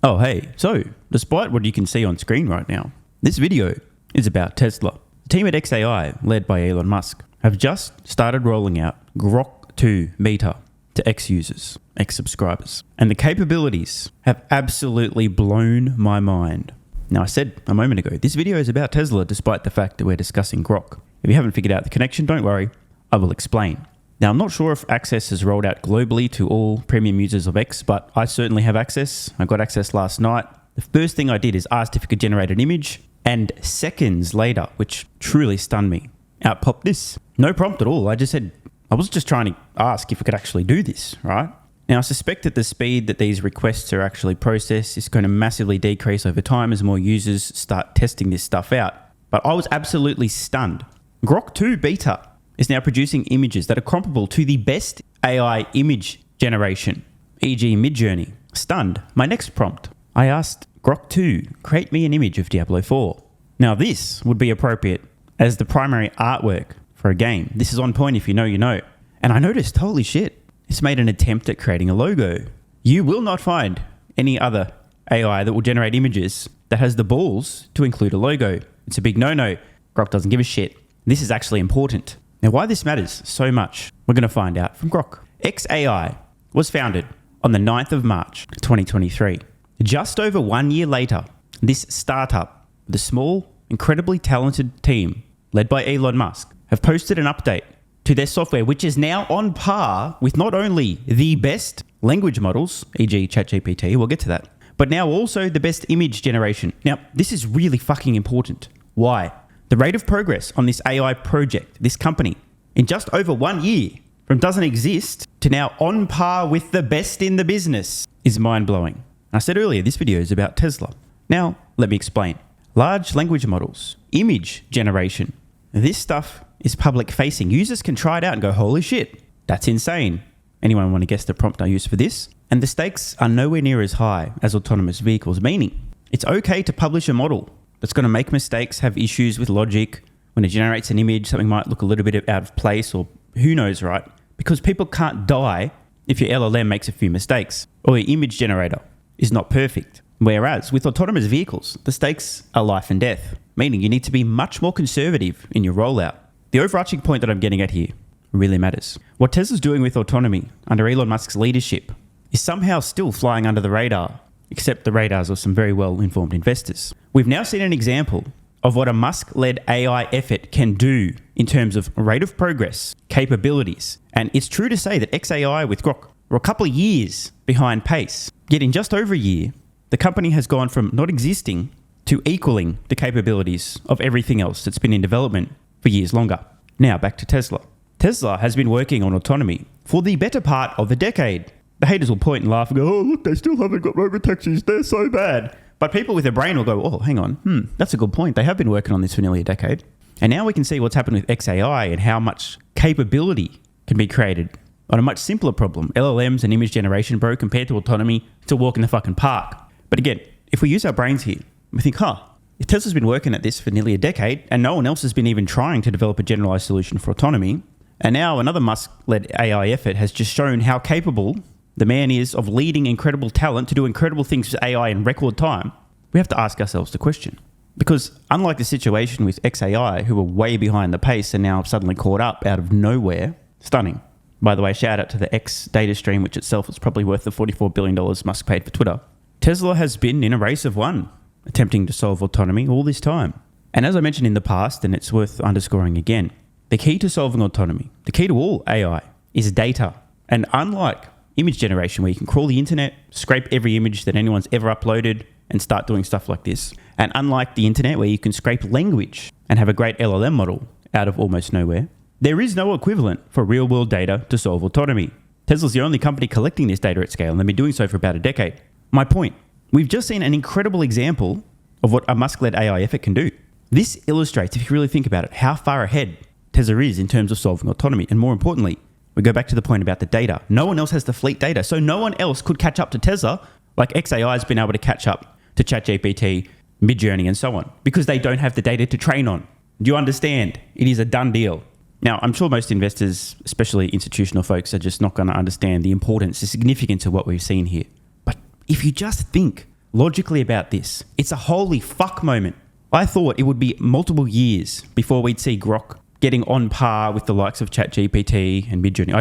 Oh hey, so despite what you can see on screen right now, this video is about Tesla. The team at xAI, led by Elon Musk, have just started rolling out Grok 2 beta to X users, X subscribers. And the capabilities have absolutely blown my mind. Now I said a moment ago, this video is about Tesla despite the fact that we're discussing Grok. If you haven't figured out the connection, don't worry, I will explain. Now, I'm not sure if access has rolled out globally to all premium users of X, but I certainly have access. I got access last night. The first thing I did is asked if it could generate an image, and seconds later, which truly stunned me, out popped this. No prompt at all. I was just trying to ask if it could actually do this, right? Now, I suspect that the speed that these requests are actually processed is going to massively decrease over time as more users start testing this stuff out. But I was absolutely stunned. Grok 2 beta is now producing images that are comparable to the best AI image generation, e.g. Midjourney. Stunned. My next prompt, I asked Grok 2, create me an image of Diablo 4. Now this would be appropriate as the primary artwork for a game. This is on point. If you know, you know. And I noticed, holy shit, it's made an attempt at creating a logo. You will not find any other AI that will generate images that has the balls to include a logo. It's a big no-no. Grok doesn't give a shit. This is actually important. Now, why this matters so much, we're going to find out from Grok. xAI was founded on the 9th of March, 2023. Just over 1 year later, this startup, the small, incredibly talented team led by Elon Musk, have posted an update to their software, which is now on par with not only the best language models, e.g. ChatGPT, we'll get to that, but now also the best image generation. Now, this is really fucking important. Why? The rate of progress on this AI project, this company, in just over 1 year, from doesn't exist to now on par with the best in the business, is mind-blowing. I said earlier, this video is about Tesla. Now, let me explain. Large language models, image generation. This stuff is public-facing. Users can try it out and go, holy shit, that's insane. Anyone want to guess the prompt I used for this? And the stakes are nowhere near as high as autonomous vehicles, meaning it's okay to publish a model that's going to make mistakes, have issues with logic. When it generates an image, something might look a little bit out of place, or who knows, right? Because people can't die if your LLM makes a few mistakes or your image generator is not perfect. Whereas with autonomous vehicles, the stakes are life and death, meaning you need to be much more conservative in your rollout. The overarching point that I'm getting at here really matters. What Tesla's doing with autonomy under Elon Musk's leadership is somehow still flying under the radar, except the radars of some very well-informed investors. We've now seen an example of what a Musk-led AI effort can do in terms of rate of progress, capabilities. And it's true to say that xAI with Grok were a couple of years behind pace. Yet in just over a year, the company has gone from not existing to equaling the capabilities of everything else that's been in development for years longer. Now back to Tesla. Tesla has been working on autonomy for the better part of a decade. The haters will point and laugh and go, oh, look, they still haven't got Robotaxis. They're so bad. But people with a brain will go, oh, hang on. That's a good point. They have been working on this for nearly a decade. And now we can see what's happened with xAI and how much capability can be created on a much simpler problem. LLMs and image generation, bro, compared to autonomy, it's a walk in the fucking park. But again, if we use our brains here, we think, if Tesla's been working at this for nearly a decade and no one else has been even trying to develop a generalized solution for autonomy, and now another Musk-led AI effort has just shown how capable the man is of leading incredible talent to do incredible things with AI in record time, we have to ask ourselves the question. Because unlike the situation with xAI, who were way behind the pace and now suddenly caught up out of nowhere, stunning. By the way, shout out to the X data stream, which itself is probably worth the $44 billion Musk paid for Twitter. Tesla has been in a race of one, attempting to solve autonomy all this time. And as I mentioned in the past, and it's worth underscoring again, the key to solving autonomy, the key to all AI, is data. And unlike image generation, where you can crawl the internet, scrape every image that anyone's ever uploaded, and start doing stuff like this. And unlike the internet, where you can scrape language and have a great LLM model out of almost nowhere, there is no equivalent for real-world data to solve autonomy. Tesla's the only company collecting this data at scale, and they've been doing so for about a decade. My point, we've just seen an incredible example of what a Musk-led AI effort can do. This illustrates, if you really think about it, how far ahead Tesla is in terms of solving autonomy. And more importantly, we go back to the point about the data. No one else has the fleet data, so no one else could catch up to Tesla like xAI has been able to catch up to ChatGPT, Midjourney, and so on, because they don't have the data to train on. Do you understand? It is a done deal. Now, I'm sure most investors, especially institutional folks, are just not going to understand the importance, the significance of what we've seen here. But if you just think logically about this. It's a holy fuck moment. I thought it would be multiple years before we'd see Grok getting on par with the likes of ChatGPT and Midjourney.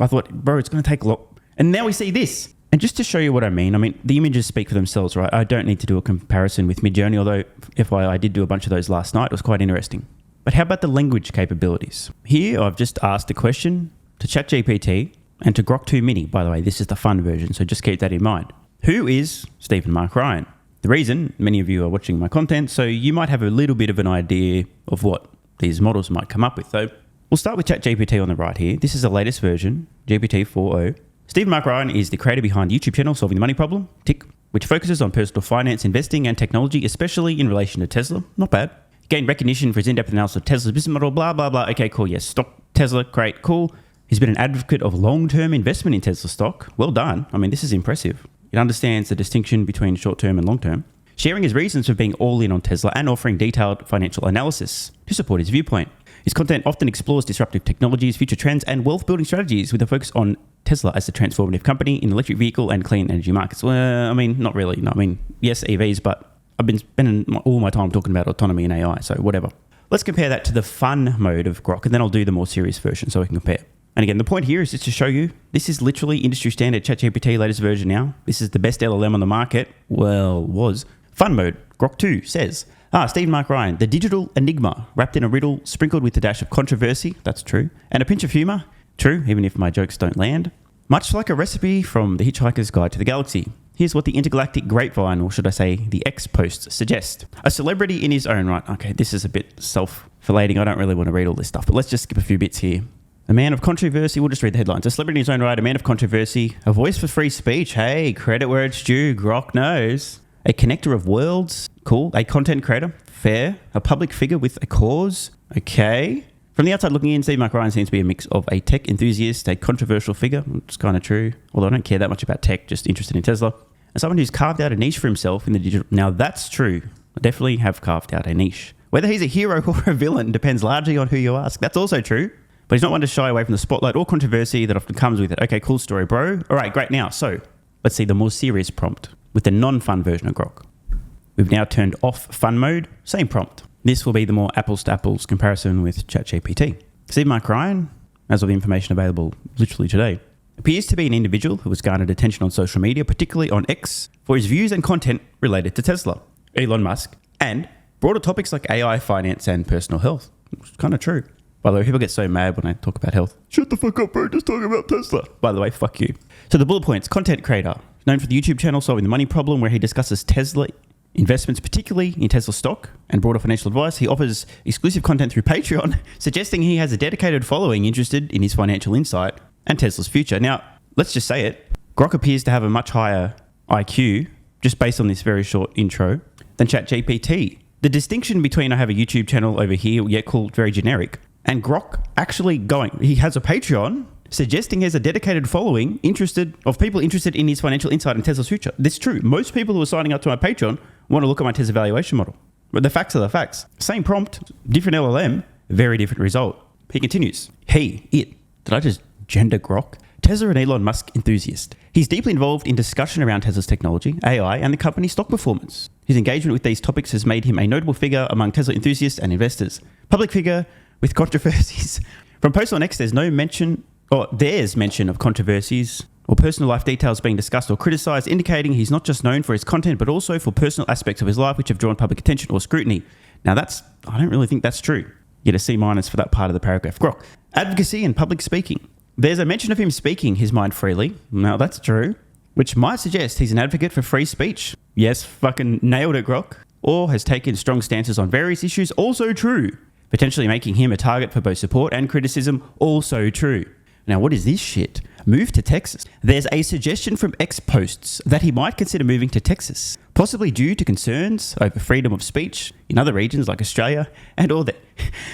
I thought, bro, it's going to take a lot. And now we see this. And just to show you what I mean, the images speak for themselves, right? I don't need to do a comparison with Midjourney, although I did do a bunch of those last night. It was quite interesting. But how about the language capabilities? Here, I've just asked a question to ChatGPT and to Grok 2 Mini. By the way, this is the fun version, so just keep that in mind. Who is Stephen Mark Ryan? The reason, many of you are watching my content, so you might have a little bit of an idea of what these models might come up with. So we'll start with ChatGPT on the right here. This is the latest version, GPT 4.0. Stephen Mark Ryan is the creator behind the YouTube channel Solving the Money Problem, tick, which focuses on personal finance, investing, and technology, especially in relation to Tesla. Not bad. Gained recognition for his in-depth analysis of Tesla's business model, blah, blah, blah. Okay, cool, yes. Stock Tesla, great, cool. He's been an advocate of long-term investment in Tesla stock. Well done. This is impressive. It understands the distinction between short-term and long-term. Sharing his reasons for being all in on Tesla and offering detailed financial analysis to support his viewpoint. His content often explores disruptive technologies, future trends, and wealth-building strategies with a focus on Tesla as a transformative company in electric vehicle and clean energy markets. Well, not really. No, yes, EVs, but I've been spending all my time talking about autonomy and AI, so whatever. Let's compare that to the fun mode of Grok, and then I'll do the more serious version so we can compare. And again, the point here is just to show you, this is literally industry standard ChatGPT latest version now. This is the best LLM on the market. Well, was. Fun mode, Grok 2 says, Stephen Mark Ryan, the digital enigma, wrapped in a riddle, sprinkled with a dash of controversy, that's true, and a pinch of humour, true, even if my jokes don't land. Much like a recipe from The Hitchhiker's Guide to the Galaxy. Here's what the intergalactic grapevine, or should I say the X posts, suggest. A celebrity in his own right. Okay, this is a bit self-flating. I don't really want to read all this stuff, but let's just skip a few bits here. A man of controversy, we'll just read the headlines. A celebrity in his own right, a man of controversy, a voice for free speech. Hey, credit where it's due, Grok knows. A connector of worlds, cool. A content creator, fair. A public figure with a cause, okay. From the outside looking in, Steve Mark Ryan seems to be a mix of a tech enthusiast, a controversial figure, which is kind of true, although I don't care that much about tech, just interested in Tesla, and someone who's carved out a niche for himself in the digital. Now that's true. I definitely have carved out a niche. Whether he's a hero or a villain depends largely on who you ask. That's also true. But he's not one to shy away from the spotlight or controversy that often comes with it. Okay, cool story, bro. All right, great. Now, so let's see the more serious prompt with the non-fun version of Grok. We've now turned off fun mode, same prompt. This will be the more apples to apples comparison with ChatGPT. Steve Mark Ryan, as of the information available literally today, appears to be an individual who has garnered attention on social media, particularly on X, for his views and content related to Tesla, Elon Musk, and broader topics like AI, finance, and personal health. Which is kind of true. By the way, people get so mad when I talk about health. Shut the fuck up, bro, just talking about Tesla. By the way, fuck you. So the bullet points, content creator, known for the YouTube channel Solving the Money Problem, where he discusses Tesla investments, particularly in Tesla stock and broader financial advice. He offers exclusive content through Patreon, suggesting he has a dedicated following interested in his financial insight and Tesla's future. Now, let's just say it. Grok appears to have a much higher IQ, just based on this very short intro, than ChatGPT. The distinction between I have a YouTube channel over here, yet called very generic, and Grok actually he has a Patreon, suggesting he has a dedicated following of people interested in his financial insight and Tesla's future. This is true. Most people who are signing up to my Patreon want to look at my Tesla valuation model. But the facts are the facts. Same prompt, different LLM, very different result. He continues. Did I just gender Grok? Tesla and Elon Musk enthusiast. He's deeply involved in discussion around Tesla's technology, AI, and the company's stock performance. His engagement with these topics has made him a notable figure among Tesla enthusiasts and investors. Public figure with controversies. From posts on X, there's mention of controversies or personal life details being discussed or criticized, indicating he's not just known for his content, but also for personal aspects of his life which have drawn public attention or scrutiny. Now I don't really think that's true. Get a C- for that part of the paragraph. Grok. Advocacy and public speaking. There's a mention of him speaking his mind freely. Now that's true. Which might suggest he's an advocate for free speech. Yes, fucking nailed it, Grok. Or has taken strong stances on various issues. Also true. Potentially making him a target for both support and criticism. Also true. Now, what is this shit? Move to Texas. There's a suggestion from X posts that he might consider moving to Texas, possibly due to concerns over freedom of speech in other regions like Australia and all that.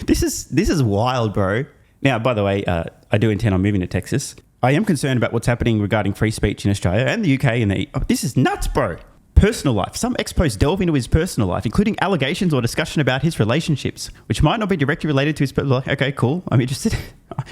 This is wild, bro. Now, by the way, I do intend on moving to Texas. I am concerned about what's happening regarding free speech in Australia and the UK. This is nuts, bro. Personal life. Some X posts delve into his personal life, including allegations or discussion about his relationships, which might not be directly related to his personal life. Okay, cool. I'm interested.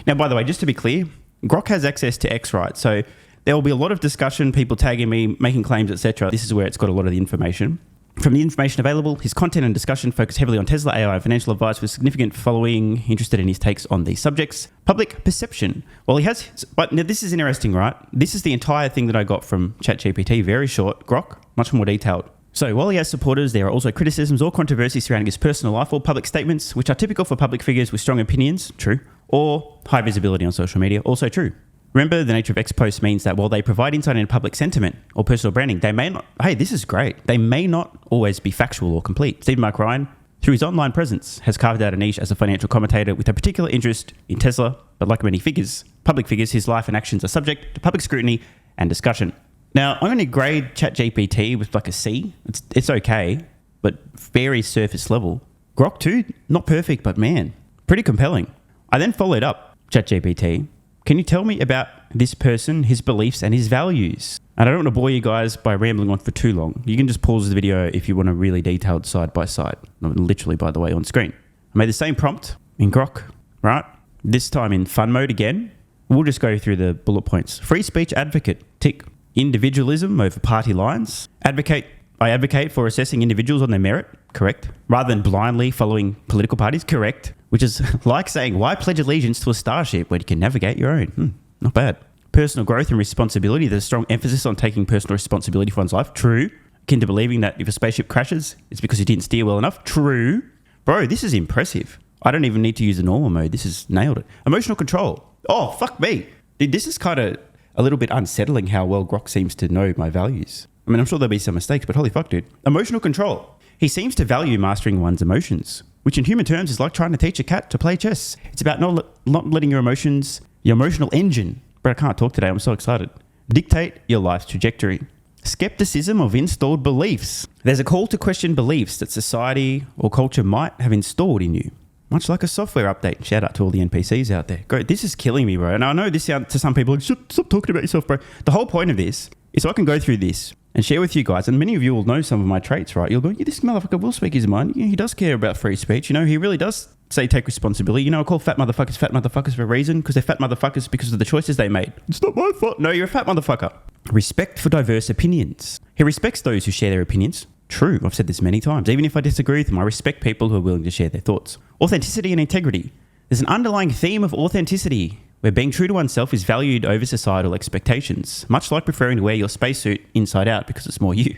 Now, by the way, just to be clear, Grok has access to X, right? So There will be a lot of discussion, people tagging me, making claims, etc. This is where it's got a lot of the information. From the information available, his content and discussion focus heavily on Tesla, AI, and financial advice with significant following interested in his takes on these subjects. Public perception. Well, he has... But now this is interesting, right? This is the entire thing that I got from ChatGPT. Very short. Grok, much more detailed. So while he has supporters, there are also criticisms or controversies surrounding his personal life or public statements, which are typical for public figures with strong opinions, true, or high visibility on social media, also true. Remember, the nature of X posts means that while they provide insight into public sentiment or personal branding, they may not, hey, this is great, they may not always be factual or complete. Stephen Mark Ryan, through his online presence, has carved out a niche as a financial commentator with a particular interest in Tesla, but like many figures, public figures, his life and actions are subject to public scrutiny and discussion. Now, I'm going to grade ChatGPT with like a C. It's okay, but very surface level. Grok 2, not perfect, but man, pretty compelling. I then followed up ChatGPT. Can you tell me about this person, his beliefs, and his values? And I don't want to bore you guys by rambling on for too long. You can just pause the video if you want a really detailed side by side. Literally, by the way, on screen. I made the same prompt in Grok, right? This time in fun mode again. We'll just go through the bullet points. Free speech advocate, tick. Individualism over party lines. I advocate for assessing individuals on their merit, correct. Rather than blindly following political parties, correct. Which is like saying, why pledge allegiance to a starship when you can navigate your own? Not bad. Personal growth and responsibility. There's a strong emphasis on taking personal responsibility for one's life, true. Akin to believing that if a spaceship crashes, it's because you didn't steer well enough, true. Bro, this is impressive. I don't even need to use the normal mode. This has nailed it. Emotional control. Oh, fuck me. Dude, this is kind of a little bit unsettling how well Grok seems to know my values. I mean, I'm sure there'll be some mistakes, but holy fuck, dude. Emotional control. He seems to value mastering one's emotions, which in human terms is like trying to teach a cat to play chess. It's about not letting your emotions, your emotional engine, but I can't talk today, I'm so excited, dictate your life's trajectory. Skepticism of installed beliefs. There's a call to question beliefs that society or culture might have installed in you. Much like a software update. Shout out to all the NPCs out there. Great, this is killing me, bro. And I know this sounds to some people like, stop talking about yourself, bro. The whole point of this is so I can go through this and share with you guys. And many of you will know some of my traits, right? You'll go, yeah, this motherfucker will speak his mind. Yeah, he does care about free speech. You know, he really does say take responsibility. You know, I call fat motherfuckers for a reason because they're fat motherfuckers because of the choices they made. It's not my fault. No, you're a fat motherfucker. Respect for diverse opinions. He respects those who share their opinions. True, I've said this many times. Even if I disagree with them, I respect people who are willing to share their thoughts. Authenticity and integrity. There's an underlying theme of authenticity where being true to oneself is valued over societal expectations, much like preferring to wear your spacesuit inside out because it's more you.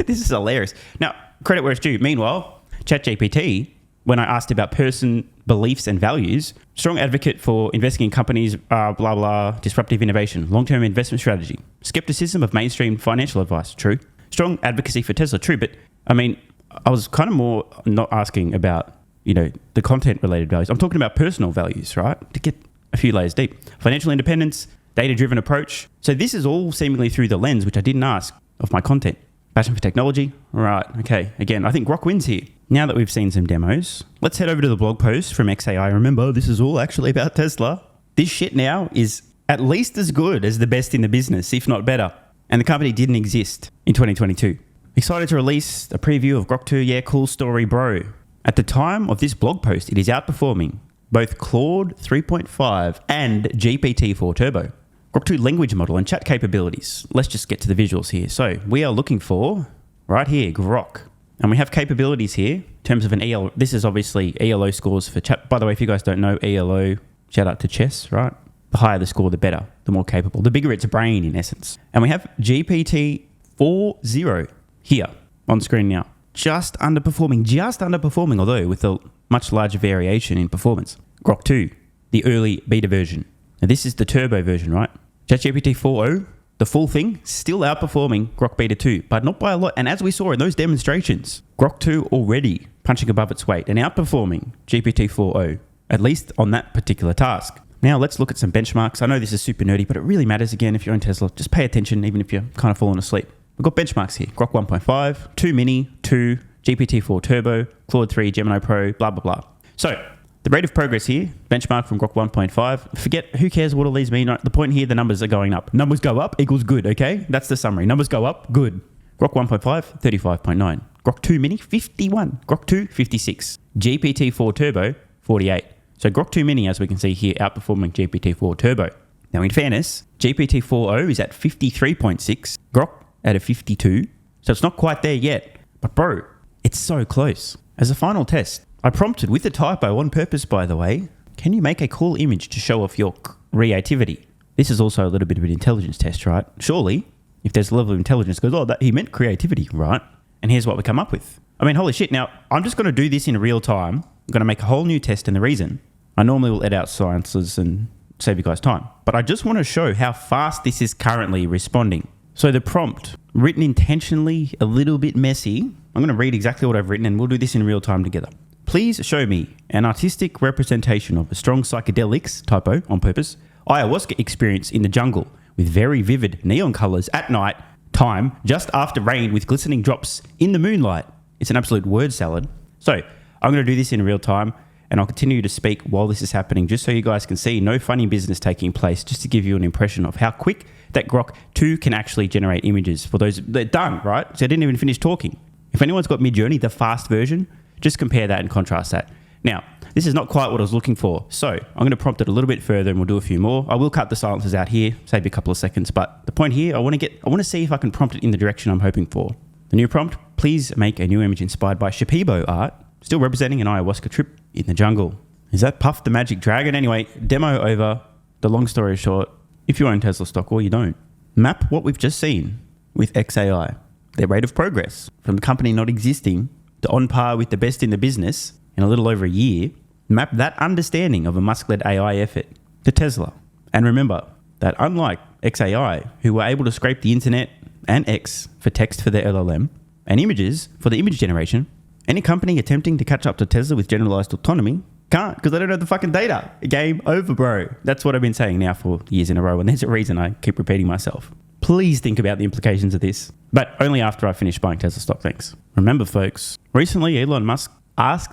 This is hilarious. Now, credit where it's due. Meanwhile, ChatGPT, when I asked about person beliefs and values, strong advocate for investing in companies, blah, blah, disruptive innovation, long-term investment strategy, skepticism of mainstream financial advice, true. Strong advocacy for Tesla, true. But I mean, I was kind of more not asking about, you know, the content related values. I'm talking about personal values, right? To get a few layers deep. Financial independence, data-driven approach. So this is all seemingly through the lens, which I didn't ask, of my content. Passion for technology. Right. Okay. Again, I think Grok wins here. Now that we've seen some demos, let's head over to the blog post from xAI. Remember, this is all actually about Tesla. This shit now is at least as good as the best in the business, if not better. And the company didn't exist in 2022. Excited to release a preview of Grok 2. Yeah, cool story, bro. At the time of this blog post, it is outperforming both Claude 3.5 and GPT-4 Turbo. Grok 2 language model and chat capabilities. Let's just get to the visuals here. So we are looking for, right here, Grok. And we have capabilities here in terms of an ELO. This is obviously ELO scores for chat. By the way, if you guys don't know, ELO, shout out to chess, right? The higher the score, the better, the more capable, the bigger its brain in essence. And we have GPT-4.0 here on screen now. Just underperforming, although with a much larger variation in performance. Grok 2, the early beta version. Now this is the turbo version, right? ChatGPT 4.0, the full thing, still outperforming Grok Beta 2, but not by a lot. And as we saw in those demonstrations, Grok 2 already punching above its weight and outperforming GPT 4.0, at least on that particular task. Now let's look at some benchmarks. I know this is super nerdy, but it really matters again if you're in Tesla. Just pay attention even if you're kind of falling asleep. We've got benchmarks here. Grok 1.5, 2 Mini, 2, GPT-4 Turbo, Claude 3, Gemini Pro, blah, blah, blah. So the rate of progress here, benchmark from Grok 1.5. Forget, who cares what all these mean? The point here, the numbers are going up. Numbers go up equals good, okay? That's the summary. Numbers go up, good. Grok 1.5, 35.9. Grok 2 Mini, 51. Grok 2, 56. GPT-4 Turbo, 48. So Grok 2 Mini, as we can see here, outperforming GPT-4 Turbo. Now, in fairness, GPT-4o is at 53.6, Grok at a 52, so it's not quite there yet. But bro, it's so close. As a final test, I prompted with a typo on purpose, by the way, can you make a cool image to show off your creativity? This is also a little bit of an intelligence test, right? Surely, if there's a level of intelligence, goes, oh, that he meant creativity, right? And here's what we come up with. I mean, holy shit. Now, I'm just going to do this in real time. I'm going to make a whole new test, and the reason, I normally will edit out silences and save you guys time. But I just want to show how fast this is currently responding. So the prompt, written intentionally a little bit messy. I'm going to read exactly what I've written, and we'll do this in real time together. Please show me an artistic representation of a strong psychedelics, typo on purpose, ayahuasca experience in the jungle with very vivid neon colors at night time just after rain with glistening drops in the moonlight. It's an absolute word salad. So I'm going to do this in real time, and I'll continue to speak while this is happening just so you guys can see no funny business taking place, just to give you an impression of how quick that Grok 2 can actually generate images for those that are done, right? So I didn't even finish talking. If anyone's got Midjourney, the fast version, just compare that and contrast that. Now, this is not quite what I was looking for, so I'm going to prompt it a little bit further and we'll do a few more. I will cut the silences out here, save you a couple of seconds, but the point here, I want to see if I can prompt it in the direction I'm hoping for. The new prompt, please make a new image inspired by Shipibo art, still representing an ayahuasca trip in the jungle. Is that Puff the Magic Dragon? Anyway, demo over. The long story short, if you own Tesla stock or you don't, map what we've just seen with xAI, their rate of progress from the company not existing to on par with the best in the business in a little over a year. Map that understanding of a Musk-led AI effort to Tesla. And remember that unlike xAI, who were able to scrape the internet and X for text for their LLM and images for the image generation, any company attempting to catch up to Tesla with generalized autonomy can't, because they don't have the fucking data. Game over, bro. That's what I've been saying now for years in a row, and there's a reason I keep repeating myself. Please think about the implications of this, but only after I finish buying Tesla stock, thanks. Remember, folks, recently Elon Musk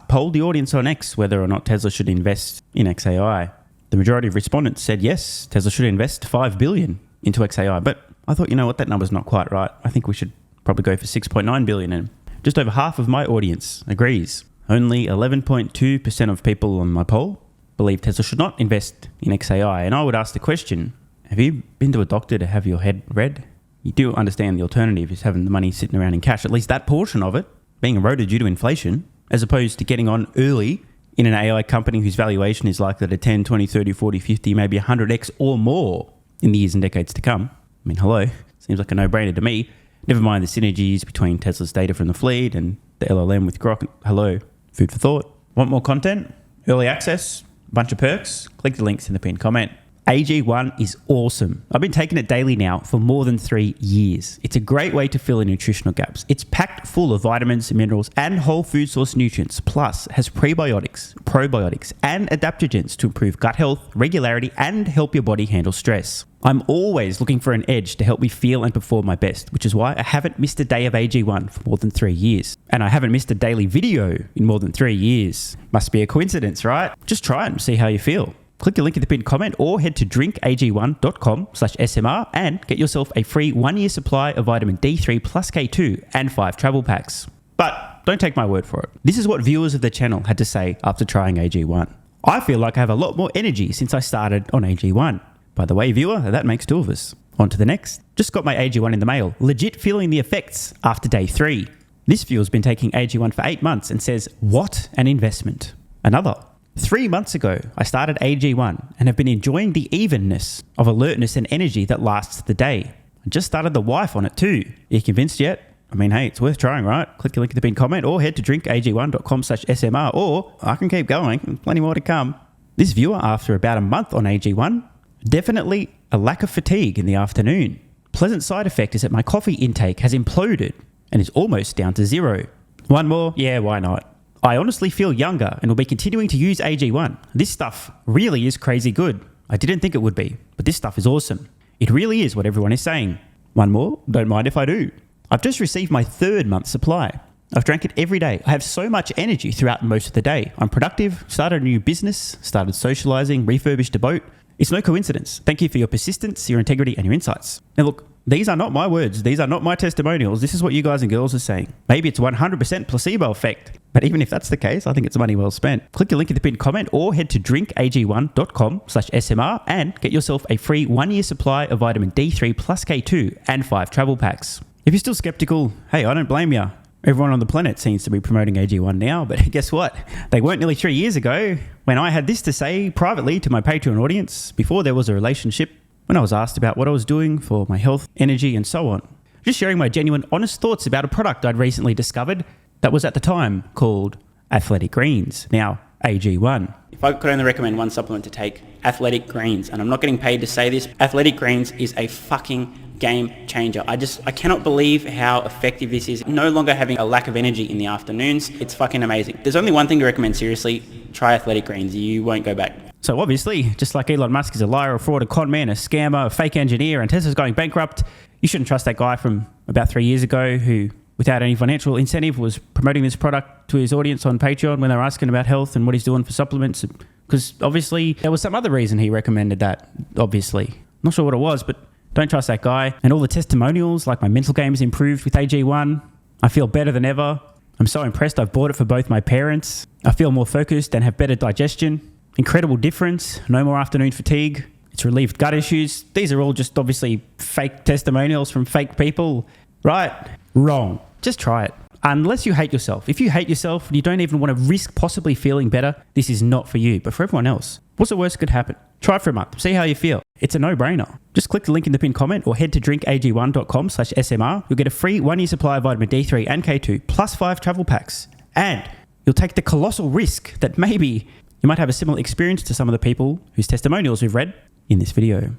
polled the audience on X whether or not Tesla should invest in xAI. The majority of respondents said yes, Tesla should invest $5 billion into xAI, but I thought, you know what, that number's not quite right. I think we should probably go for $6.9 billion, and just over half of my audience agrees. Only 11.2% of people on my poll believe Tesla should not invest in xAI, and I would ask the question, have you been to a doctor to have your head read? You do understand the alternative is having the money sitting around in cash, at least that portion of it, being eroded due to inflation, as opposed to getting on early in an AI company whose valuation is likely to 10, 20, 30, 40, 50, maybe 100x or more in the years and decades to come. I mean, hello, seems like a no-brainer to me. Never mind the synergies between Tesla's data from the fleet and the LLM with Grok. Hello, food for thought. Want more content? Early access? Bunch of perks? Click the links in the pinned comment. AG1 is awesome. I've been taking it daily now for more than 3 years. It's a great way to fill in nutritional gaps. It's packed full of vitamins, minerals, and whole food source nutrients. Plus, has prebiotics, probiotics, and adaptogens to improve gut health, regularity, and help your body handle stress. I'm always looking for an edge to help me feel and perform my best, which is why I haven't missed a day of AG1 for more than 3 years. And I haven't missed a daily video in more than 3 years. Must be a coincidence, right? Just try it and see how you feel. Click the link in the pinned comment or head to drinkag1.com/SMR and get yourself a free 1-year supply of vitamin D3 plus K2 and 5 travel packs. But don't take my word for it. This is what viewers of the channel had to say after trying AG1. I feel like I have a lot more energy since I started on AG1. By the way, viewer, that makes 2 of us. On to the next. Just got my AG1 in the mail. Legit feeling the effects after day 3. This viewer's been taking AG1 for 8 months and says, what an investment. Another. 3 months ago, I started AG1 and have been enjoying the evenness of alertness and energy that lasts the day. I just started the wife on it too. Are you convinced yet? I mean, hey, it's worth trying, right? Click the link in the pinned comment or head to drinkag1.com/SMR, or I can keep going. Plenty more to come. This viewer, after about a month on AG1, definitely a lack of fatigue in the afternoon. Pleasant side effect is that my coffee intake has imploded and is almost down to 0. One more? Yeah, why not? I honestly feel younger and will be continuing to use AG1. This stuff really is crazy good. I didn't think it would be, but this stuff is awesome. It really is what everyone is saying. One more? Don't mind if I do. I've just received my 3rd month supply. I've drank it every day. I have so much energy throughout most of the day. I'm productive, started a new business, started socializing, refurbished a boat. It's no coincidence. Thank you for your persistence, your integrity, and your insights. Now look, these are not my words. These are not my testimonials. This is what you guys and girls are saying. Maybe it's 100% placebo effect. But even if that's the case, I think it's money well spent. Click the link in the pinned comment or head to drinkag1.com/SMR and get yourself a free 1-year supply of vitamin D3 plus K2 and 5 travel packs. If you're still skeptical, hey, I don't blame you. Everyone on the planet seems to be promoting AG1 now, but guess what? They weren't nearly 3 years ago when I had this to say privately to my Patreon audience before there was a relationship, when I was asked about what I was doing for my health, energy, and so on. Just sharing my genuine, honest thoughts about a product I'd recently discovered that was at the time called Athletic Greens, now AG1. If I could only recommend one supplement to take, Athletic Greens, and I'm not getting paid to say this, Athletic Greens is a fucking game changer. I cannot believe how effective this is. No longer having a lack of energy in the afternoons. It's fucking amazing. There's only one thing to recommend, seriously. Try Athletic Greens. You won't go back. So obviously, just like Elon Musk is a liar, a fraud, a con man, a scammer, a fake engineer, and Tesla's going bankrupt, you shouldn't trust that guy from about 3 years ago who, without any financial incentive, was promoting this product to his audience on Patreon when they were asking about health and what he's doing for supplements. Because obviously, there was some other reason he recommended that, obviously. Not sure what it was, but don't trust that guy. And all the testimonials, like my mental game has improved with AG1. I feel better than ever. I'm so impressed I've bought it for both my parents. I feel more focused and have better digestion. Incredible difference. No more afternoon fatigue. It's relieved gut issues. These are all just obviously fake testimonials from fake people. Right? Wrong. Just try it. Unless you hate yourself. If you hate yourself and you don't even want to risk possibly feeling better, this is not for you. But for everyone else, what's the worst that could happen? Try it for a month. See how you feel. It's a no-brainer. Just click the link in the pinned comment or head to drinkag1.com/SMR. You'll get a free 1-year supply of vitamin D3 and K2 plus 5 travel packs. And you'll take the colossal risk that maybe you might have a similar experience to some of the people whose testimonials we've read in this video.